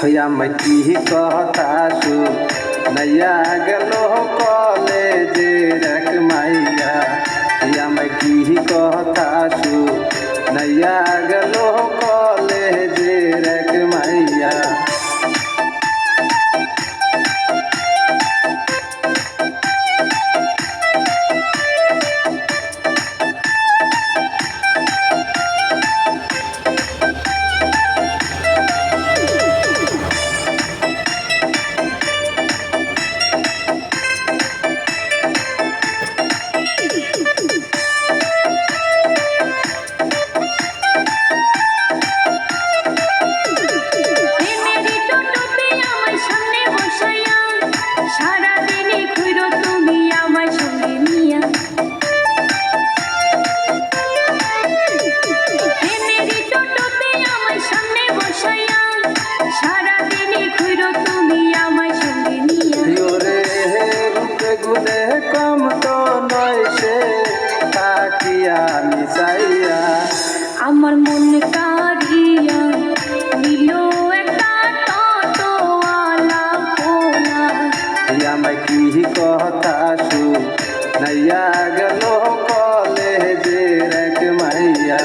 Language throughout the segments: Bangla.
मैं की कहतासु नैया गलो कॉलेजे रख मैया मैं की कहतासु नैया गलो कॉलेजे रख मैया कम तो नय से ताकिया मिसाइया আমার মন কারিয়া নিলো একটা টোটোওয়ালা পোলা मैं की कहतासु नैया गलो कॉलेजे रख मैया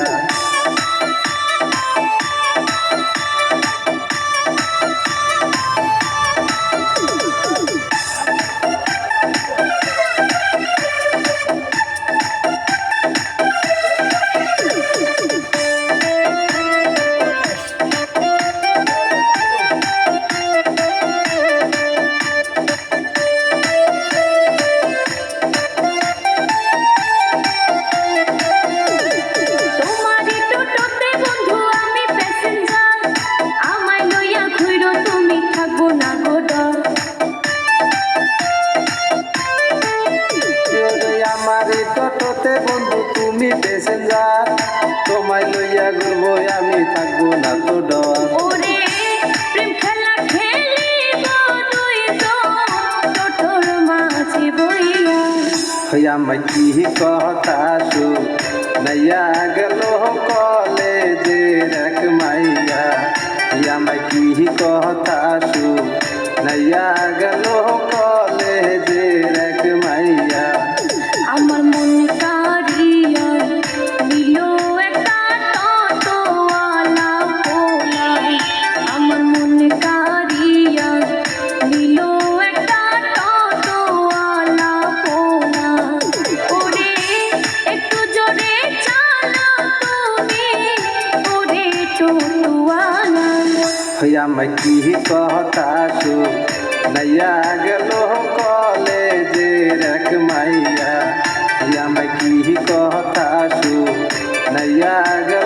টোটোতে বন্ধু তুমি প্যাসেঞ্জার তোমায় লইয়া ঘুরবো আমি থাকবো না তো ডর ওরে প্রেম খেলা খেলিব তুই তো টোটোর মাঝে বইয়া मैं की कहतासु नैया गलो कॉलेजे रख मैया मैं की कहतासु नैया गलो कॉलेजे रख मैया আমার মন কারিয়া নিলো একটা টোটোওয়ালা পোলা আমার মন কারিয়া নিলো একটা টোটোওয়ালা পোলা ওরে একটু জোরে চালাও তুমি ওরে টোটোওয়ালা मैं की कहतासु नैया गलो कॉलेजे रख मैया मैं की कहतासु नैया गलो